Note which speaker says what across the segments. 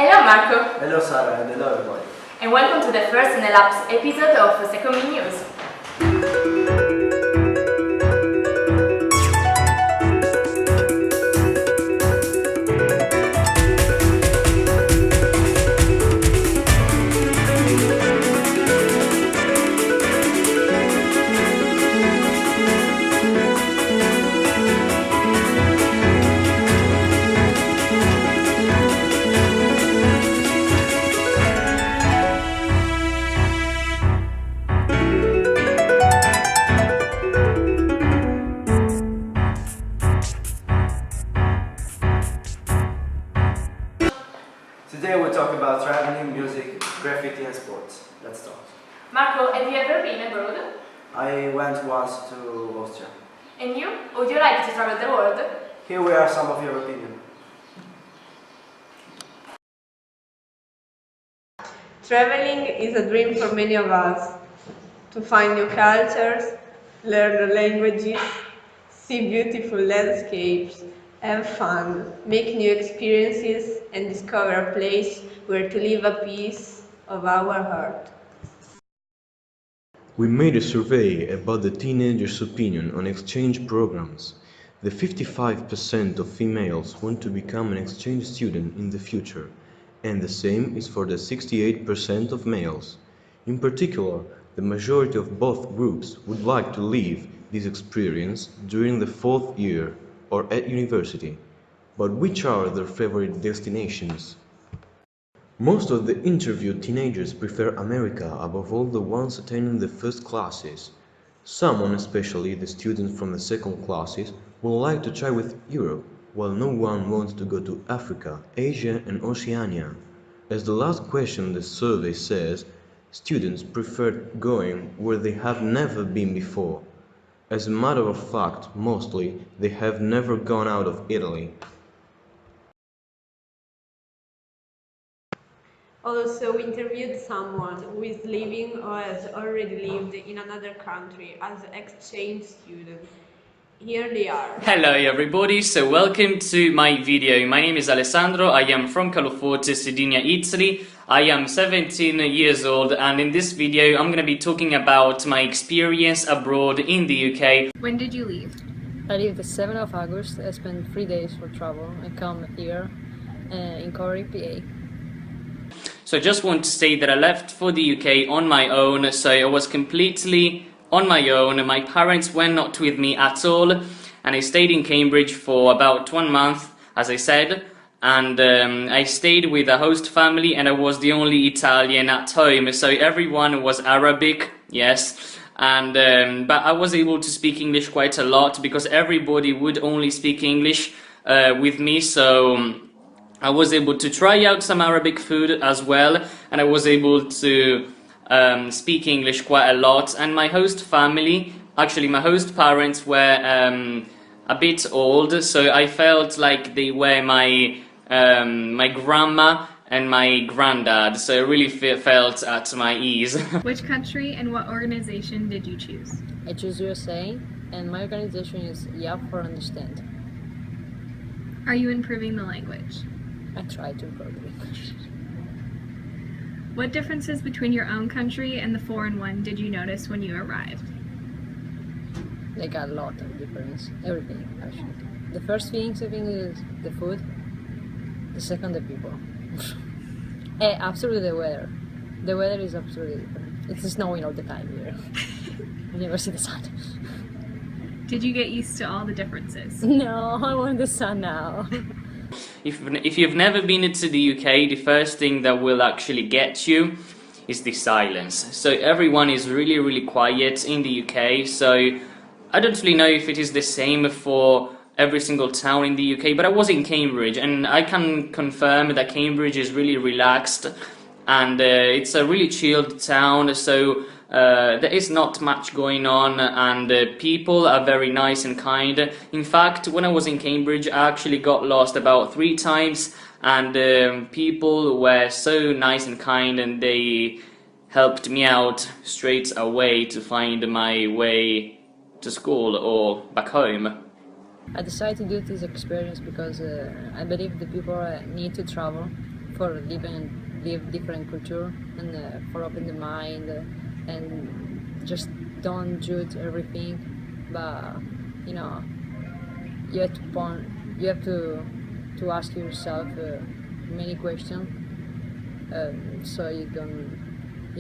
Speaker 1: Hello Marco!
Speaker 2: Hello Sara and hello everybody.
Speaker 1: And welcome to the first and the last episode of Second News.
Speaker 2: Today we'll talk about traveling, music, graffiti and sports. Let's start.
Speaker 1: Marco, have you ever been abroad?
Speaker 2: I went once to Austria.
Speaker 1: And you? Would you like to travel the world?
Speaker 2: Here we are some of your opinion.
Speaker 3: Traveling is a dream for many of us. To find new cultures, learn the languages, see beautiful landscapes, have fun, make new experiences and discover a place where to live a piece of our heart.
Speaker 4: We made a survey about the teenagers' opinion on exchange programs. The 55% of females want to become an exchange student in the future, and the same is for the 68% of males. In particular, the majority of both groups would like to live this experience during the fourth year or at university. But which are their favorite destinations? Most of the interviewed teenagers prefer America above all the ones attending the first classes. Some, especially the students from the second classes, would like to try with Europe, while no one wants to go to Africa, Asia and Oceania. As the last question in the survey says, students prefer going where they have never been before. As a matter of fact, mostly, they have never gone out of Italy.
Speaker 3: Also, we interviewed someone who is living or has already lived in another country as an exchange student. Here they are.
Speaker 5: Hello everybody, so welcome to my video. My name is Alessandro, I am from Caloforte, Sardinia, Italy. I am 17 years old and in this video I'm going to be talking about my experience abroad in the UK.
Speaker 1: When did you leave?
Speaker 6: I leave the 7th of August. I spent 3 days for travel. I come here in Corey, PA.
Speaker 5: So I just want to say that I left for the UK on my own, so I was completely on my own. My parents were not with me at all and I stayed in Cambridge for about 1 month, as I said. And I stayed with a host family and I was the only Italian at home, so everyone was Arabic, yes. And but I was able to speak English quite a lot because everybody would only speak English with me, so I was able to try out some Arabic food as well, and I was able to speak English quite a lot. And my host family, actually my host parents were a bit old, so I felt like they were my grandma and my granddad, so I really felt at my ease.
Speaker 7: Which country and what organization did you choose?
Speaker 6: I choose USA, and my organization is Yeah for Understand.
Speaker 7: Are you improving the language?
Speaker 6: I try to improve English.
Speaker 7: What differences between your own country and the foreign one did you notice when you arrived?
Speaker 6: They got a lot of difference, everything actually. The first things I think is the food, the second the people. Absolutely the weather. The weather is absolutely different. It's snowing all the time here. You never see the sun.
Speaker 7: Did you get used to all the differences?
Speaker 6: No, I want the sun now.
Speaker 5: If you've never been to the UK, the first thing that will actually get you is the silence. So everyone is really quiet in the UK, so I don't really know if it is the same for every single town in the UK, but I was in Cambridge and I can confirm that Cambridge is really relaxed and it's a really chilled town, so there is not much going on and people are very nice and kind. In fact, when I was in Cambridge I actually got lost about 3 times and people were so nice and kind and they helped me out straight away to find my way to school or back home.
Speaker 6: I decided to do this experience because I believe the people need to travel for live different culture and for open the mind and just don't judge everything, but you know you have to ask yourself many questions, so you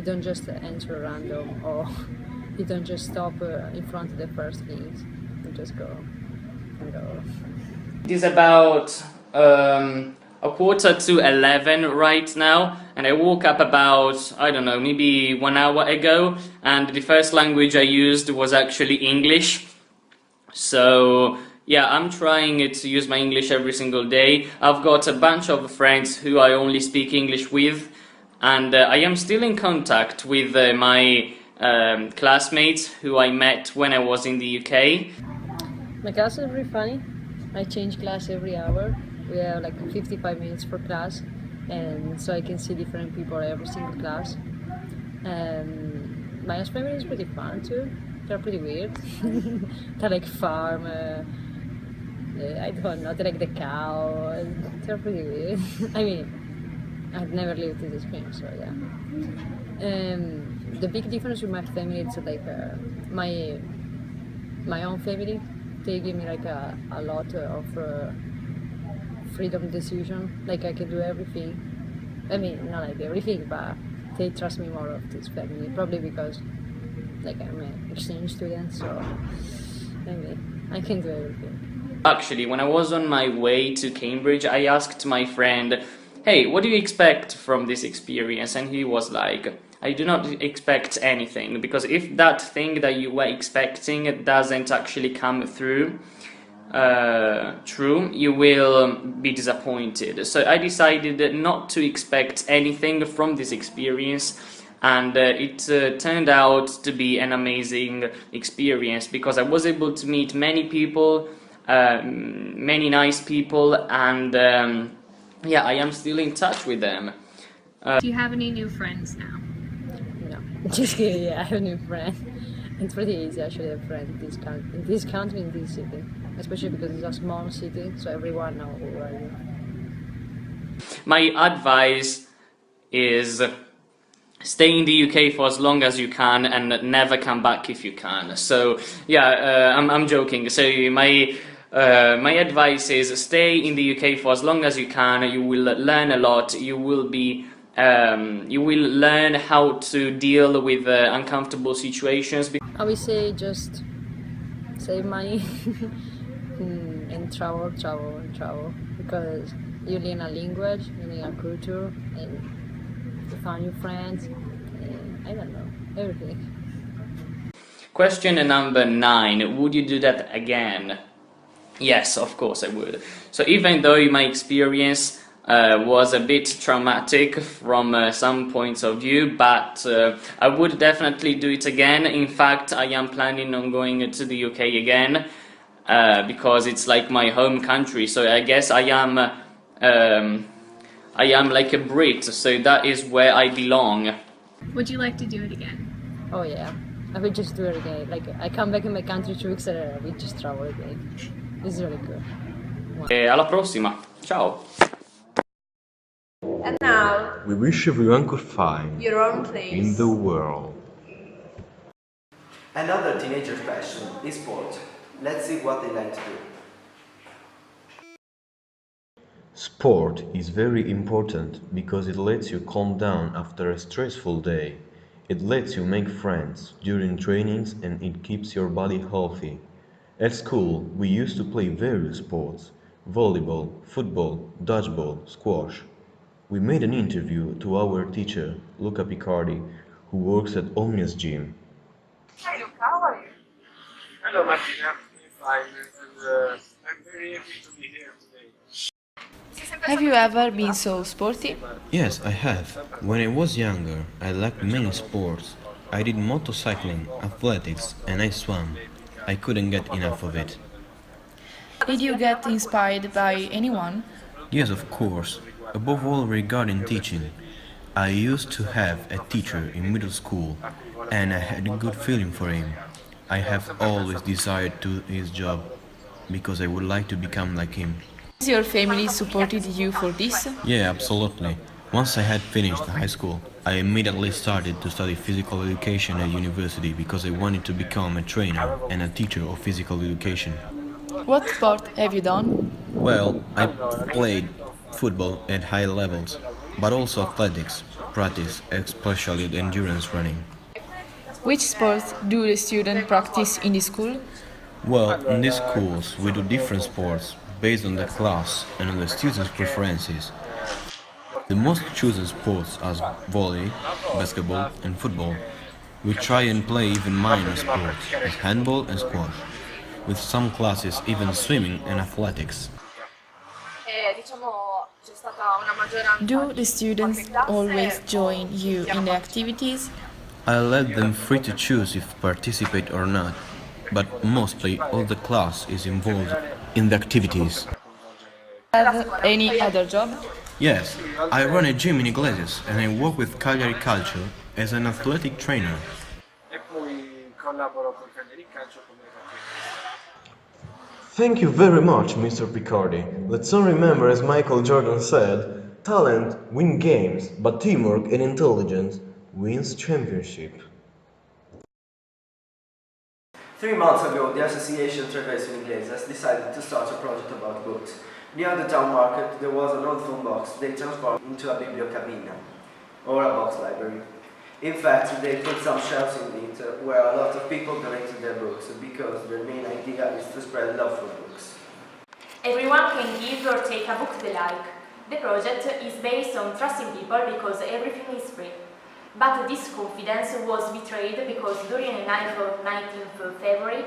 Speaker 6: don't just answer random, or you don't just stop in front of the first things. You just go and go.
Speaker 5: It is about 11:15 right now, and I woke up about, I don't know, maybe 1 hour ago, and the first language I used was actually English. So yeah, I'm trying to use my English every single day. I've got a bunch of friends who I only speak English with, and I am still in contact with my classmates who I met when I was in the UK.
Speaker 6: My class is very funny. I change class every hour. We have like 55 minutes per class, and so I can see different people every single class. My family is pretty fun too. They're pretty weird. They like farm. I don't know. They like the cow. They're pretty weird. I mean, I've never lived in this game, so yeah. The big difference with my family is like my own family. They give me like a lot of freedom decision. Like I can do everything. I mean, not like everything, but they trust me more of this family. Probably because like I'm an exchange student, so maybe I can do everything.
Speaker 5: Actually, when I was on my way to Cambridge, I asked my friend, hey, what do you expect from this experience? And he was like, I do not expect anything, because if that thing that you were expecting doesn't actually come through true, you will be disappointed. So I decided not to expect anything from this experience, and it turned out to be an amazing experience, because I was able to meet many people, many nice people, and yeah, I am still in touch with them.
Speaker 7: Do you have any new friends now?
Speaker 6: No, just kidding. Yeah, I have a new friend. It's pretty easy actually to have friends in this country, in this city, especially because it's a small city, so everyone knows who are you.
Speaker 5: My advice is stay in the UK for as long as you can and never come back if you can. So yeah, I'm joking. So my advice is stay in the UK for as long as you can. You will learn a lot. You will learn how to deal with uncomfortable situations.
Speaker 6: I would say just save money and travel, because you learn a language, you learn a culture, and you find new friends, and I don't know, everything.
Speaker 5: Question number 9. Would you do that again? Yes, of course I would. So even though my experience was a bit traumatic from some points of view, but I would definitely do it again. In fact, I am planning on going to the UK again, because it's like my home country, so I guess I am like a Brit, so that is where I belong.
Speaker 7: Would you like to do it again?
Speaker 6: Oh yeah, I would just do it again. Like I come back in my country 2 weeks later, I would just travel again. It's really good. Wow.
Speaker 5: E alla prossima, ciao!
Speaker 3: And now,
Speaker 4: We wish everyone could find
Speaker 3: your own place.
Speaker 4: in the world.
Speaker 2: Another teenager's passion is sport. Let's see what they like to do.
Speaker 4: Sport is very important because it lets you calm down after a stressful day. It lets you make friends during trainings and it keeps your body healthy. At school, we used to play various sports: volleyball, football, dodgeball, squash. We made an interview to our teacher, Luca Picardi, who works at Omnia's gym.
Speaker 8: Hi Luca, how are you? Hello Martina, I'm fine, and I'm very happy to be here today.
Speaker 9: Have you ever been so sporty?
Speaker 4: Yes, I have. When I was younger, I liked many sports. I did motorcycling, athletics, and I swam. I couldn't get enough of it.
Speaker 9: Did you get inspired by anyone?
Speaker 4: Yes, of course. Above all regarding teaching. I used to have a teacher in middle school, and I had a good feeling for him. I have always desired to do his job, because I would like to become like him.
Speaker 9: Has your family supported you for this?
Speaker 4: Yeah, absolutely. Once I had finished high school, I immediately started to study physical education at university because I wanted to become a trainer and a teacher of physical education.
Speaker 9: What sport have you done?
Speaker 4: Well, I played football at high levels, but also athletics, practice, especially endurance running.
Speaker 9: Which sports do the students practice in the school?
Speaker 4: Well, in these schools, we do different sports based on the class and on the students' preferences. The most chosen sports are volley, basketball, and football. We try and play even minor sports, as handball and squash, with some classes even swimming and athletics.
Speaker 9: Do the students always join you in the activities?
Speaker 4: I let them free to choose if participate or not, but mostly all the class is involved in the activities.
Speaker 9: Have any other job?
Speaker 4: Yes, I run a gym in Iglesias and I work with Cagliari Calcio as an athletic trainer.
Speaker 8: E poi collaboro con Cagliari Calcio come allenatore.
Speaker 4: Thank you very much, Mr. Picardi. Let's all remember, as Michael Jordan said, talent wins games, but teamwork and intelligence wins championship.
Speaker 2: 3 months ago, the Association Traverso Inglese has decided to start a project about books. Near the town market, there was an old phone box they transformed into a bibliocabina, or a box library. In fact, they put some shelves in it where a lot of people donated their books because their main idea is to spread love for books.
Speaker 1: Everyone can give or take a book they like. The project is based on trusting people because everything is free. But this confidence was betrayed because during the night of 19th February,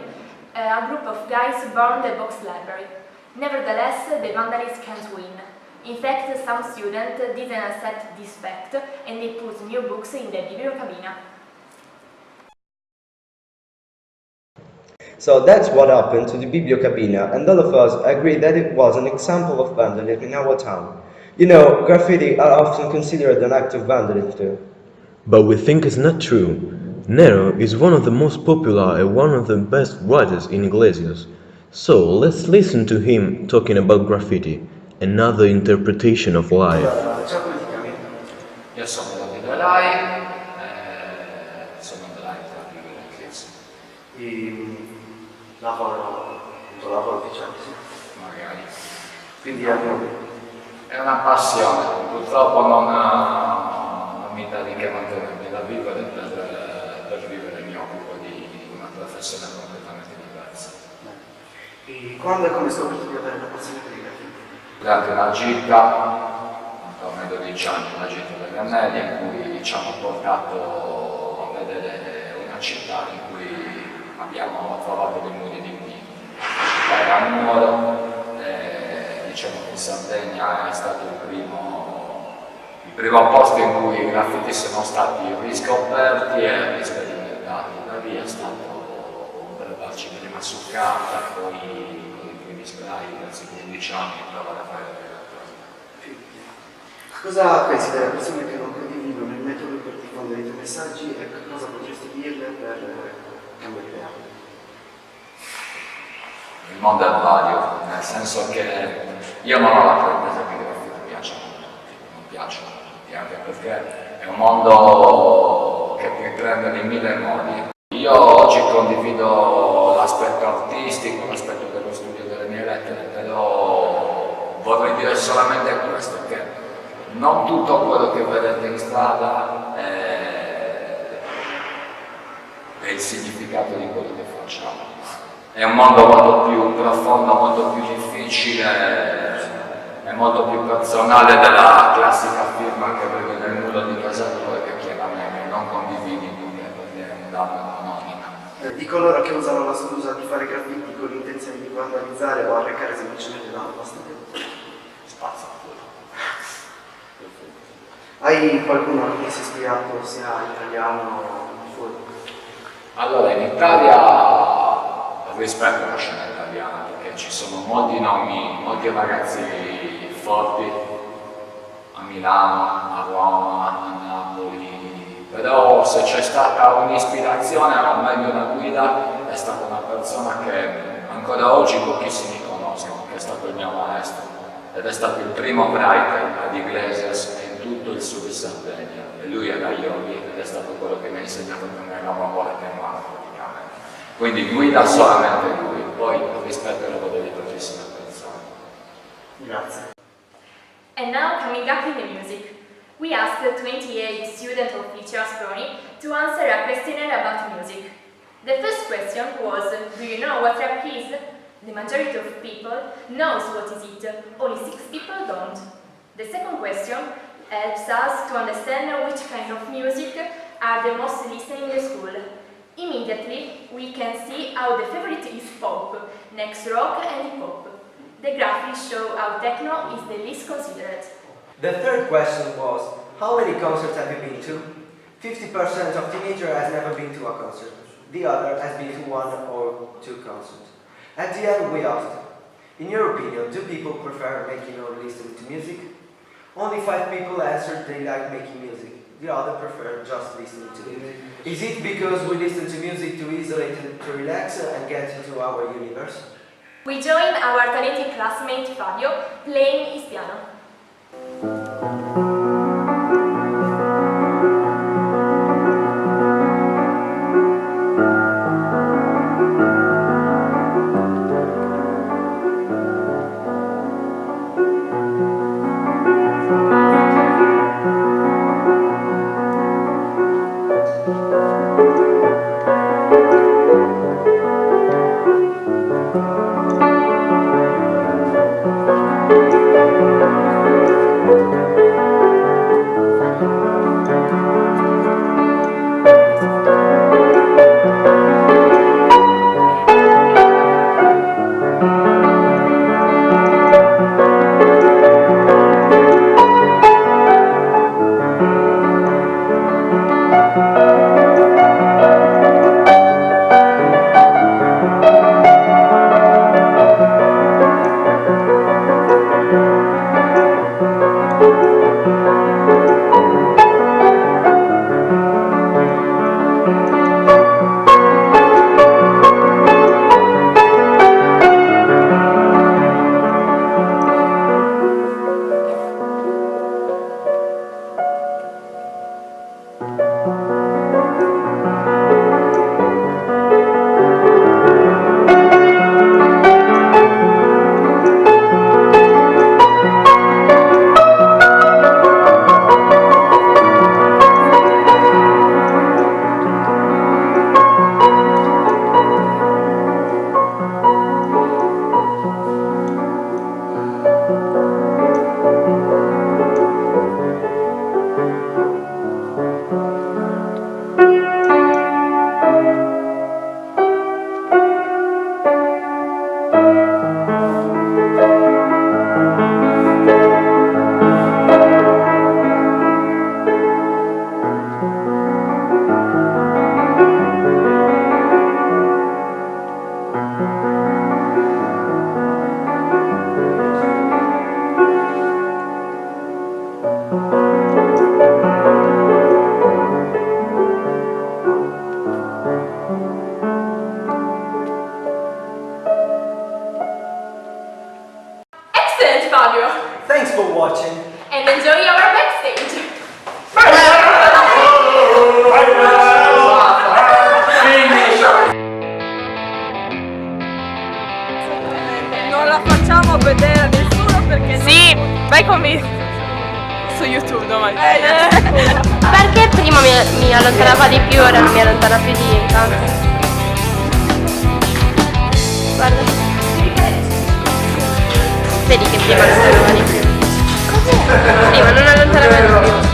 Speaker 1: a group of guys burned the box library. Nevertheless, the vandalists can't win. In fact, some students didn't accept this fact and they put new books in the bibliocabina.
Speaker 2: So that's what happened to the bibliocabina, and all of us agree that it was an example of vandalism in our town. You know, graffiti are often considered an act of vandalism too.
Speaker 4: But we think it's not true. Nero is one of the most popular and one of the best writers in Iglesias. So let's listen to him talking about graffiti, another interpretation of life.
Speaker 10: Io sono dell'IIS, sono dell'IIS inglese.
Speaker 2: Lavoro diciamo sì.
Speaker 10: Magari.
Speaker 2: Quindi
Speaker 10: È una passione, purtroppo non mi dà di che mantenermi da vivere per vivere mi occupo di una professione completamente diversa.
Speaker 2: E quando e come scoprito di avere la passione per i graffiti?
Speaker 10: Durante una gita, intorno ai 12 anni, una gita delle Annelli, in cui ci hanno portato a vedere una città in cui abbiamo trovato dei muri di mini. Era un muro, diciamo che in Sardegna è stato il primo posto in cui i graffiti sono stati riscoperti e sperimentati. Da lì è stato provarci prima su carta, poi con i primi spray, verso i 15 anni, provare a fare delle cose.
Speaker 2: Cosa pensi delle persone che non condividono il metodo per diffondere i tuoi messaggi e cosa potresti dirle per cambiare idea?
Speaker 10: Il mondo è vario, nel senso che io non ho la pretesa che i graffiti piacciono a tutti, non piacciono a tutti, anche perché è un mondo che ti prende in mille modi. Io oggi condivido l'aspetto artistico, l'aspetto dello studio delle mie lettere, però vorrei dire solamente questo, che non tutto quello che vedete in strada è il significato di quello che facciamo. È un mondo molto più profondo, molto più difficile e molto più personale della classica firma che vedi nel muro di casa tua che chiaramente non condividi perché è un danno economico.
Speaker 2: Di coloro che usano la scusa di fare graffiti con l'intenzione di vandalizzare o arrecare semplicemente danno bastante.
Speaker 10: Spazza pure.
Speaker 2: Hai qualcuno che si è ispirato sia italiano o fuori?
Speaker 10: Allora, in Italia rispetto alla scena italiana, perché ci sono molti nomi, molti ragazzi forti a Milano, a Roma, a Napoli, però se c'è stata un'ispirazione, o meglio una guida, è stata una persona che ancora oggi pochissimi conoscono, che è stato il mio maestro. ed è stato il primo writer di inglese in tutto il sud Sardegna, e lui era Yogi ed è stato quello che mi ha insegnato come eravamo a porta in mano praticamente. Quindi guida solamente lui, poi rispetto al lavoro di tantissime persone.
Speaker 2: Grazie.
Speaker 1: And now coming up in the music. We asked 28 students of Liceo Asproni to answer a questionnaire about music. The first question was, do you know what rap is? The majority of people knows what is it, only 6 people don't. The second question helps us to understand which kind of music are the most listened in the school. Immediately, we can see how the favorite is pop, next rock and hip-hop. The graphics show how techno is the least considered.
Speaker 2: The third question was, how many concerts have you been to? 50% of teenagers has never been to a concert. The other has been to 1 or 2 concerts. At the end we asked, in your opinion, do people prefer making or listening to music? Only 5 people answered they like making music. The other prefer just listening to it. Is it because we listen to music to isolate and to relax and get into our universe?
Speaker 1: We join our talented classmate Fabio playing his piano.
Speaker 2: Thanks for watching.
Speaker 1: And enjoy our backstage.
Speaker 3: Non la facciamo vedere a nessuno perché
Speaker 9: Sì, vai con me su YouTube domani.
Speaker 11: Perché prima mi allontanava di più, ora non mi allontana più di tanto. Guarda. Vedi che prima allontanava di più. Cos'è? Prima non allontanava di più.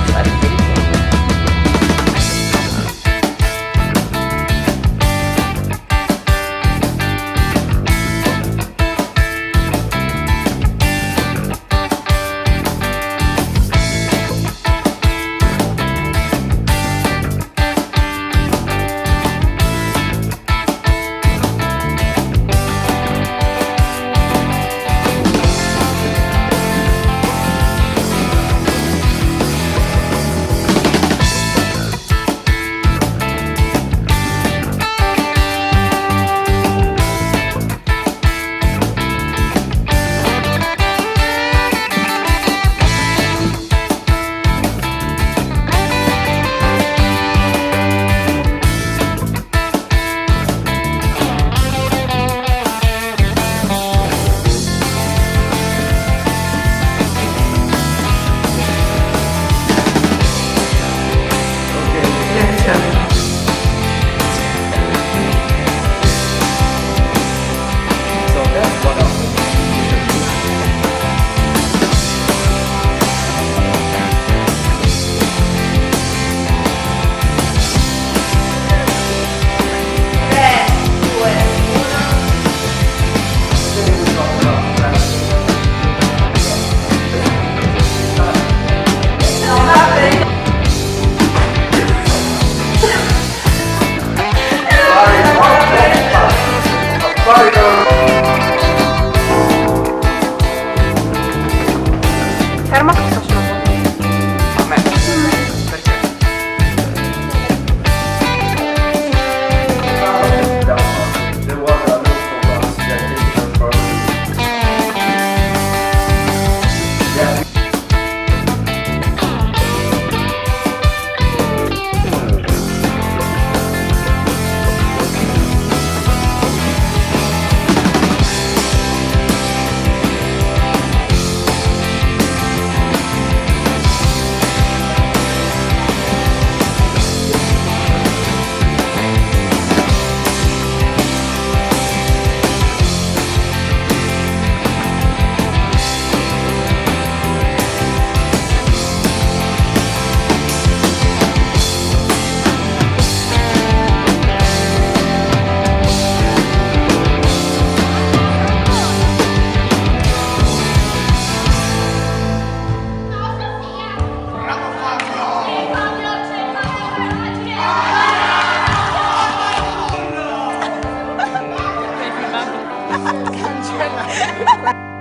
Speaker 11: Cancella.